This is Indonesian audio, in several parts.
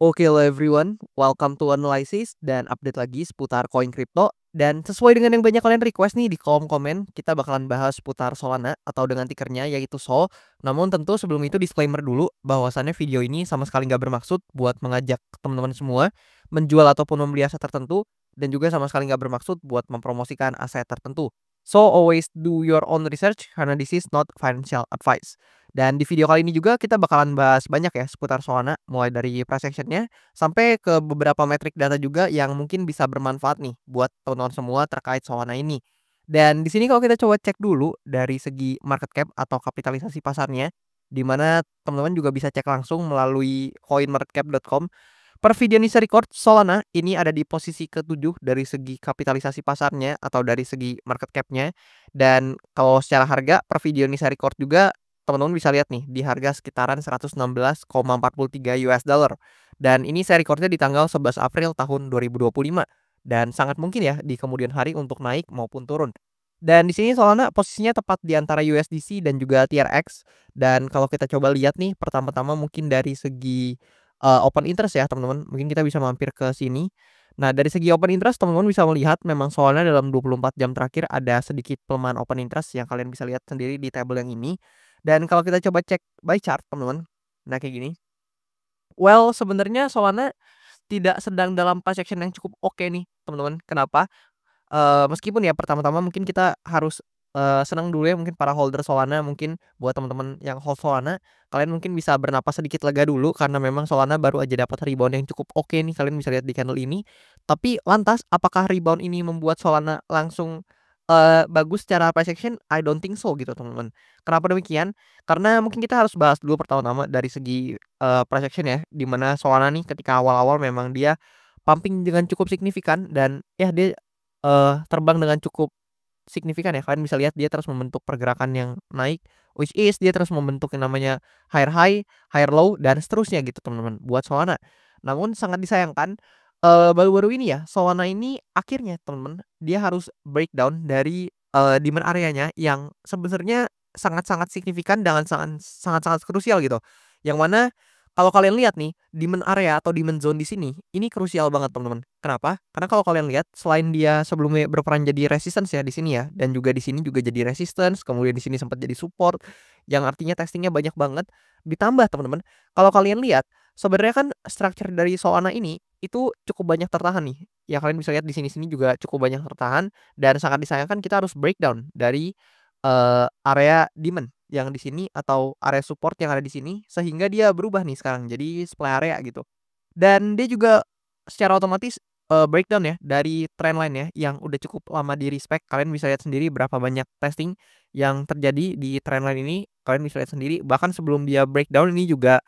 Oke, hello everyone, welcome to Analysis dan update lagi seputar koin kripto. Dan sesuai dengan yang banyak kalian request nih di kolom komen, kita bakalan bahas seputar Solana atau dengan tickernya yaitu SOL. Namun tentu sebelum itu disclaimer dulu bahwasannya video ini sama sekali nggak bermaksud buat mengajak teman-teman semua menjual ataupun membeli aset tertentu, dan juga sama sekali nggak bermaksud buat mempromosikan aset tertentu. So always do your own research karena this is not financial advice. Dan di video kali ini juga kita bakalan bahas banyak ya seputar Solana, mulai dari price action-nya sampai ke beberapa metrik data juga yang mungkin bisa bermanfaat nih buat teman-teman semua terkait Solana ini. Dan di sini kalau kita coba cek dulu dari segi market cap atau kapitalisasi pasarnya, di mana teman-teman juga bisa cek langsung melalui coinmarketcap.com. Per video Nisa Record, Solana ini ada di posisi ke-7 dari segi kapitalisasi pasarnya atau dari segi market cap-nya. Dan kalau secara harga per video Nisa Record juga teman-teman bisa lihat nih di harga sekitaran 116,43 US dollar. Dan ini saya recordnya di tanggal 11 April tahun 2025 dan sangat mungkin ya di kemudian hari untuk naik maupun turun. Dan di sini Solana posisinya tepat di antara USDC dan juga TRX. Dan kalau kita coba lihat nih pertama-tama mungkin dari segi open interest ya teman-teman. Mungkin kita bisa mampir ke sini. Nah, dari segi open interest teman-teman bisa melihat memang Solana dalam 24 jam terakhir ada sedikit pelemahan open interest yang kalian bisa lihat sendiri di tabel yang ini. Dan kalau kita coba cek by chart teman-teman, nah kayak gini. Well, sebenarnya Solana tidak sedang dalam price action yang cukup oke nih teman-teman. Kenapa? Meskipun ya pertama-tama mungkin kita harus senang dulu ya mungkin para holder Solana, mungkin buat teman-teman yang hold Solana, kalian mungkin bisa bernapas sedikit lega dulu karena memang Solana baru aja dapat rebound yang cukup oke nih, kalian bisa lihat di candle ini. Tapi lantas apakah rebound ini membuat Solana langsung bagus secara price action? I don't think so gitu teman-teman. Kenapa demikian? Karena mungkin kita harus bahas dulu pertama-tama dari segi price action ya, di mana Solana nih ketika awal-awal memang dia pumping dengan cukup signifikan dan ya dia terbang dengan cukup signifikan ya. Kalian bisa lihat dia terus membentuk pergerakan yang naik, which is dia terus membentuk yang namanya higher high, higher low, dan seterusnya gitu teman-teman buat Solana. Namun sangat disayangkan baru-baru ini ya Solana ini akhirnya teman-teman dia harus breakdown dari demand areanya yang sebenarnya sangat-sangat signifikan dan sangat-sangat krusial gitu. Yang mana kalau kalian lihat nih, demand area atau demand zone di sini, ini krusial banget teman-teman. Kenapa? Karena kalau kalian lihat, selain dia sebelumnya berperan jadi resistance ya di sini ya, dan juga di sini juga jadi resistance, kemudian di sini sempat jadi support, yang artinya testingnya banyak banget. Ditambah teman-teman, kalau kalian lihat, sebenarnya kan structure dari Solana ini itu cukup banyak tertahan nih. Ya kalian bisa lihat di sini-sini juga cukup banyak tertahan dan sangat disayangkan kita harus breakdown dari area demand yang di sini atau area support yang ada di sini sehingga dia berubah nih sekarang jadi supply area gitu. Dan dia juga secara otomatis breakdown ya dari trendline ya yang udah cukup lama di respect. Kalian bisa lihat sendiri berapa banyak testing yang terjadi di trendline ini. Kalian bisa lihat sendiri bahkan sebelum dia breakdown ini juga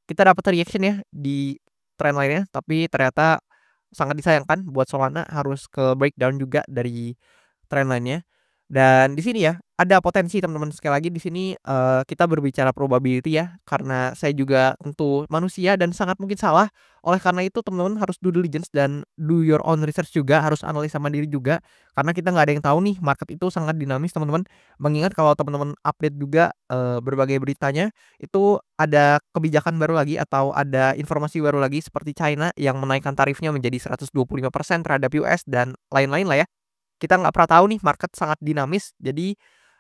kita dapat reaction ya di trendline-nya, tapi ternyata sangat disayangkan buat Solana harus ke breakdown juga dari trendline-nya. Dan di sini ya ada potensi teman-teman, sekali lagi di sini kita berbicara probability ya karena saya juga tentu manusia dan sangat mungkin salah. Oleh karena itu teman-teman harus due diligence dan do your own research juga, harus analisa mandiri juga karena kita nggak ada yang tahu nih, market itu sangat dinamis teman-teman. Mengingat kalau teman-teman update juga berbagai beritanya itu ada kebijakan baru lagi atau ada informasi baru lagi seperti China yang menaikkan tarifnya menjadi 125% terhadap US dan lain-lain lah ya. Kita nggak pernah tahu nih, market sangat dinamis. Jadi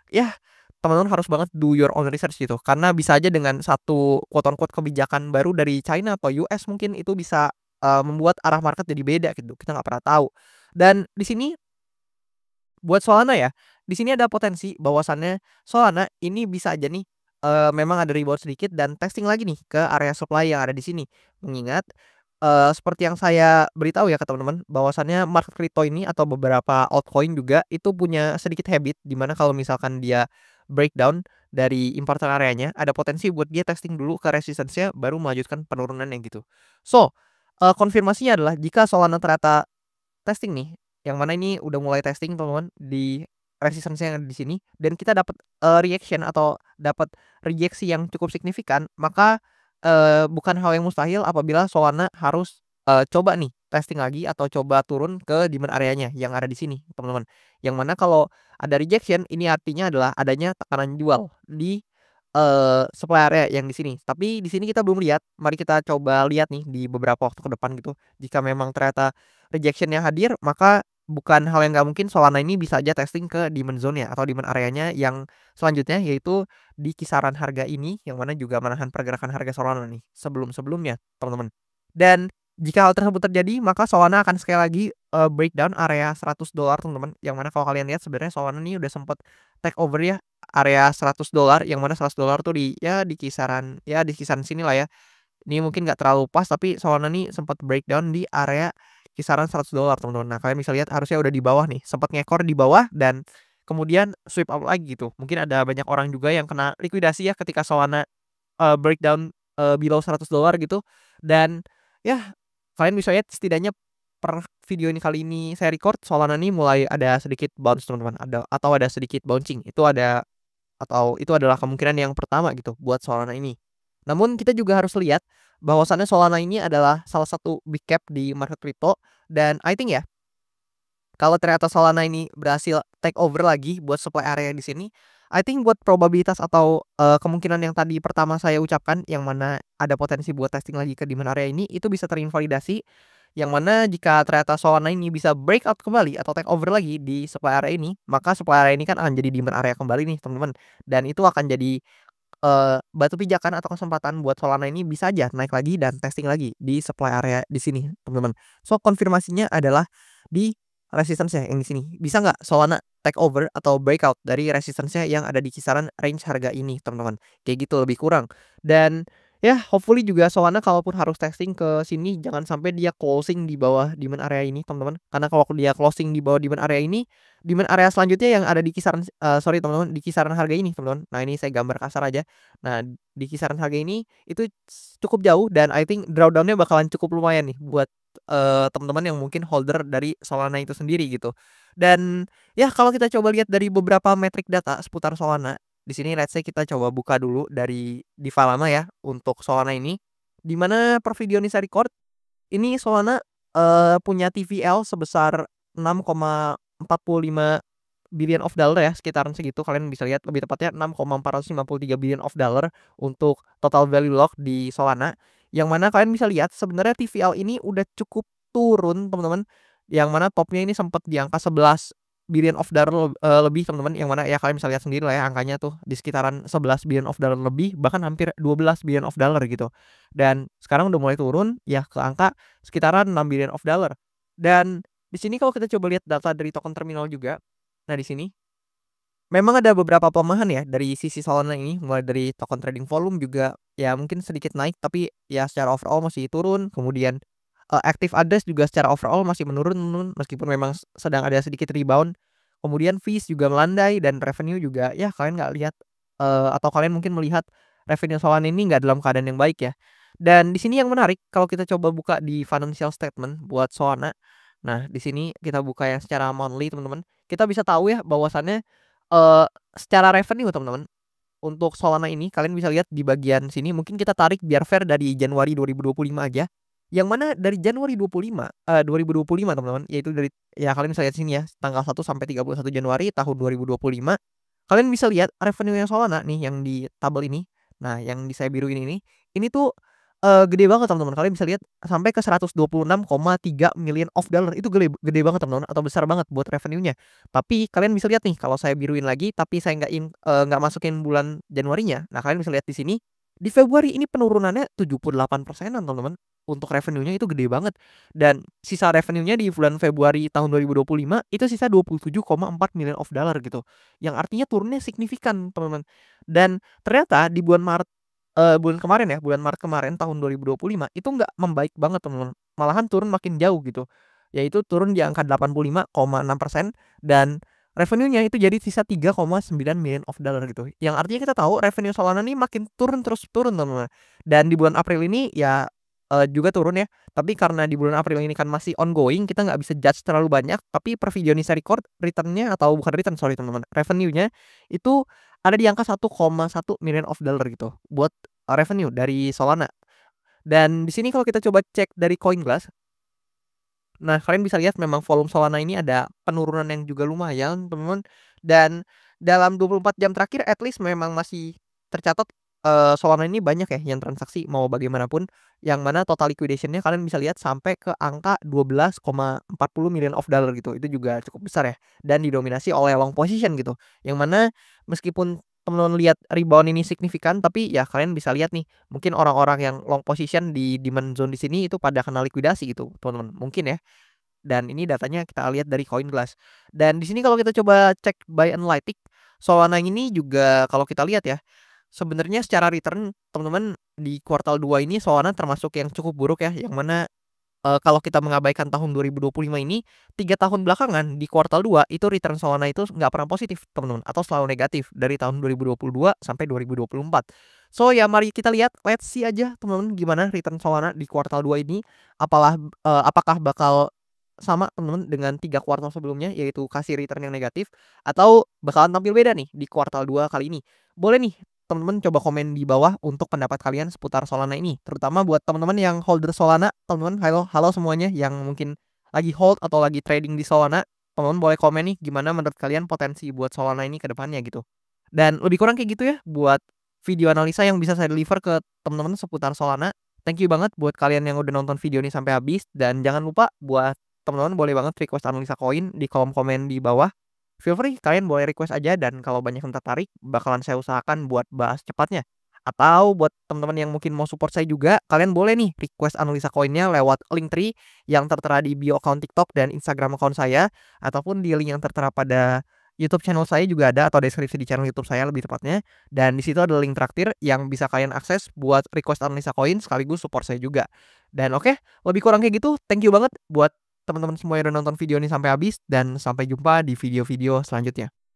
ya teman-teman harus banget do your own research gitu. Karena bisa aja dengan satu quote unquote kebijakan baru dari China atau US mungkin itu bisa membuat arah market jadi beda gitu. Kita nggak pernah tahu. Dan di sini buat Solana ya, di sini ada potensi bahwasannya Solana ini bisa aja nih memang ada rebound sedikit dan testing lagi nih ke area supply yang ada di sini. Mengingat seperti yang saya beritahu ya ke teman-teman bahwasannya market crypto ini atau beberapa altcoin juga itu punya sedikit habit di mana kalau misalkan dia breakdown dari important areanya ada potensi buat dia testing dulu ke resistance-nya baru melanjutkan penurunannya gitu. So, konfirmasinya adalah jika Solana ternyata testing nih, yang mana ini udah mulai testing teman-teman di resistance yang ada di sini dan kita dapat reaction atau dapat rejeksi yang cukup signifikan, maka bukan hal yang mustahil apabila Solana harus coba nih testing lagi atau coba turun ke demand areanya yang ada di sini, teman-teman. Yang mana kalau ada rejection ini artinya adalah adanya tekanan jual di supply area yang di sini. Tapi di sini kita belum lihat, mari kita coba lihat nih di beberapa waktu ke depan gitu. Jika memang ternyata rejection-nya hadir, maka bukan hal yang nggak mungkin Solana ini bisa aja testing ke demand zone-nya atau demand areanya yang selanjutnya, yaitu di kisaran harga ini, yang mana juga menahan pergerakan harga Solana nih sebelum-sebelumnya, teman-teman. Dan jika hal tersebut terjadi, maka Solana akan sekali lagi breakdown area $100, teman-teman. Yang mana kalau kalian lihat sebenarnya Solana ini udah sempat take over ya area $100, yang mana $100 tuh di kisaran sinilah ya. Ini mungkin nggak terlalu pas, tapi Solana nih sempat breakdown di area kisaran $100, teman-teman. Nah, kalian bisa lihat harusnya udah di bawah nih, sempat ngekor di bawah dan kemudian sweep up lagi gitu. Mungkin ada banyak orang juga yang kena likuidasi ya ketika Solana breakdown below $100 gitu. Dan ya kalian bisa lihat setidaknya per video ini kali ini saya record, Solana nih mulai ada sedikit bounce, teman-teman. Ada sedikit bouncing. Itu adalah kemungkinan yang pertama gitu buat Solana ini. Namun kita juga harus lihat bahwasannya Solana ini adalah salah satu big cap di market crypto, dan I think ya kalau ternyata Solana ini berhasil take over lagi buat supply area di sini, I think buat probabilitas atau kemungkinan yang tadi pertama saya ucapkan, yang mana ada potensi buat testing lagi ke demand area ini, itu bisa terinvalidasi. Yang mana jika ternyata Solana ini bisa breakout kembali atau take over lagi di supply area ini, maka supply area ini kan akan jadi demand area kembali nih, teman-teman. Dan itu akan jadi batu pijakan atau kesempatan buat Solana ini bisa aja naik lagi dan testing lagi di supply area di sini, teman-teman. So, konfirmasinya adalah di resistance-nya yang di sini. Bisa nggak Solana take over atau breakout dari resistance-nya yang ada di kisaran range harga ini, teman-teman. Kayak gitu lebih kurang. Dan ya hopefully juga Solana kalaupun harus testing ke sini, jangan sampai dia closing di bawah demand area ini, teman-teman. Karena kalau dia closing di bawah demand area ini, demand area selanjutnya yang ada di kisaran sorry teman-teman, di kisaran harga ini, teman-teman. Nah, ini saya gambar kasar aja. Nah, di kisaran harga ini itu cukup jauh, dan I think drawdown-nya bakalan cukup lumayan nih buat teman-teman yang mungkin holder dari Solana itu sendiri gitu. Dan ya kalau kita coba lihat dari beberapa metrik data seputar Solana, di sini let's say kita coba buka dulu dari Divalama ya untuk Solana ini. Di mana per video ini saya record, ini Solana punya TVL sebesar 6,45 billion of dollar ya, sekitaran segitu. Kalian bisa lihat lebih tepatnya 6,453 billion of dollar untuk total value lock di Solana. Yang mana kalian bisa lihat sebenarnya TVL ini udah cukup turun, teman-teman. Yang mana topnya ini sempat di angka 11 billion of dollar lebih, teman-teman. Yang mana ya kalian bisa lihat sendiri lah ya, angkanya tuh di sekitaran 11 billion of dollar lebih, bahkan hampir 12 billion of dollar gitu. Dan sekarang udah mulai turun ya ke angka sekitaran 6 billion of dollar. Dan di sini kalau kita coba lihat data dari token terminal juga. Nah, di sini memang ada beberapa pelemahan ya dari sisi Solana ini, mulai dari token trading volume juga ya mungkin sedikit naik, tapi ya secara overall masih turun. Kemudian active address juga secara overall masih menurun meskipun memang sedang ada sedikit rebound. Kemudian fees juga melandai, dan revenue juga ya kalian nggak lihat atau kalian mungkin melihat revenue Solana ini nggak dalam keadaan yang baik ya. Dan di sini yang menarik kalau kita coba buka di financial statement buat Solana. Nah, di sini kita buka yang secara monthly, teman-teman. Kita bisa tahu ya bahwasannya secara revenue, teman-teman, untuk Solana ini kalian bisa lihat di bagian sini, mungkin kita tarik biar fair dari Januari 2025 aja. Yang mana dari Januari 2025 teman-teman, yaitu dari ya kalian bisa lihat sini ya, tanggal 1 sampai 31 Januari tahun 2025. Kalian bisa lihat revenue yang Solana nih yang di tabel ini. Nah, yang di saya biruin ini tuh gede banget, teman-teman. Kalian bisa lihat sampai ke 126,3 million of dollar. Itu gede gede banget, teman-teman, atau besar banget buat revenue-nya. Tapi kalian bisa lihat nih kalau saya biruin lagi, tapi saya nggak masukin bulan Januarinya. Nah, kalian bisa lihat di sini di Februari ini penurunannya 78%-an, teman-teman. Untuk revenue-nya itu gede banget. Dan sisa revenue-nya di bulan Februari tahun 2025 itu sisa 27,4 million of dollar gitu. Yang artinya turunnya signifikan, teman-teman. Dan ternyata di bulan kemarin ya, bulan Maret kemarin tahun 2025 itu nggak membaik banget, teman-teman. Malahan turun makin jauh gitu. Yaitu turun di angka 85,6%, dan revenue-nya itu jadi sisa 3,9 million of dollar gitu. Yang artinya kita tahu revenue Solana ini makin turun terus turun, teman-teman. Dan di bulan April ini ya juga turun ya. Tapi karena di bulan April ini kan masih ongoing, kita nggak bisa judge terlalu banyak. Tapi per video ini saya record, return-nya atau bukan return, sorry teman-teman, revenue-nya itu ada di angka 1,1 million of dollar gitu buat revenue dari Solana. Dan di sini kalau kita coba cek dari CoinGlass, nah kalian bisa lihat memang volume Solana ini ada penurunan yang juga lumayan, teman-teman. Dan dalam 24 jam terakhir at least memang masih tercatat, Solana ini banyak ya yang transaksi mau bagaimanapun, yang mana total liquidation-nya kalian bisa lihat sampai ke angka 12,40 million of dollar gitu. Itu juga cukup besar ya, dan didominasi oleh long position gitu. Yang mana meskipun teman-teman lihat rebound ini signifikan, tapi ya kalian bisa lihat nih, mungkin orang-orang yang long position di demand zone di sini itu pada kena likuidasi gitu, teman-teman, mungkin ya. Dan ini datanya kita lihat dari CoinGlass. Dan di sini kalau kita coba cek by Analytics, Solana ini juga kalau kita lihat ya, sebenarnya secara return teman-teman di kuartal 2 ini Solana termasuk yang cukup buruk ya, yang mana kalau kita mengabaikan tahun 2025 ini, 3 tahun belakangan di kuartal 2 itu return Solana itu nggak pernah positif, teman-teman, atau selalu negatif dari tahun 2022 sampai 2024. So ya mari kita lihat, let's see aja teman-teman gimana return Solana di kuartal 2 ini. Apakah bakal sama teman-teman dengan 3 kuartal sebelumnya, yaitu kasih return yang negatif, atau bakalan tampil beda nih di kuartal 2 kali ini. Boleh nih teman-teman coba komen di bawah untuk pendapat kalian seputar Solana ini. Terutama buat teman-teman yang holder Solana, teman-teman halo halo semuanya yang mungkin lagi hold atau lagi trading di Solana, teman-teman boleh komen nih gimana menurut kalian potensi buat Solana ini ke depannya gitu. Dan lebih kurang kayak gitu ya buat video analisa yang bisa saya deliver ke teman-teman seputar Solana. Thank you banget buat kalian yang udah nonton video ini sampai habis, dan jangan lupa buat teman-teman boleh banget request analisa koin di kolom komen di bawah. Feel free, kalian boleh request aja, dan kalau banyak yang tertarik, bakalan saya usahakan buat bahas cepatnya. Atau buat teman-teman yang mungkin mau support saya juga, kalian boleh nih request analisa koinnya lewat Linktree yang tertera di bio account TikTok dan Instagram account saya, ataupun di link yang tertera pada YouTube channel saya juga ada, atau deskripsi di channel YouTube saya lebih tepatnya. Dan di situ ada link traktir yang bisa kalian akses buat request analisa koin sekaligus support saya juga. Dan oke, lebih kurang kayak gitu. Thank you banget buat teman-teman semua yang udah nonton video ini sampai habis, dan sampai jumpa di video-video selanjutnya.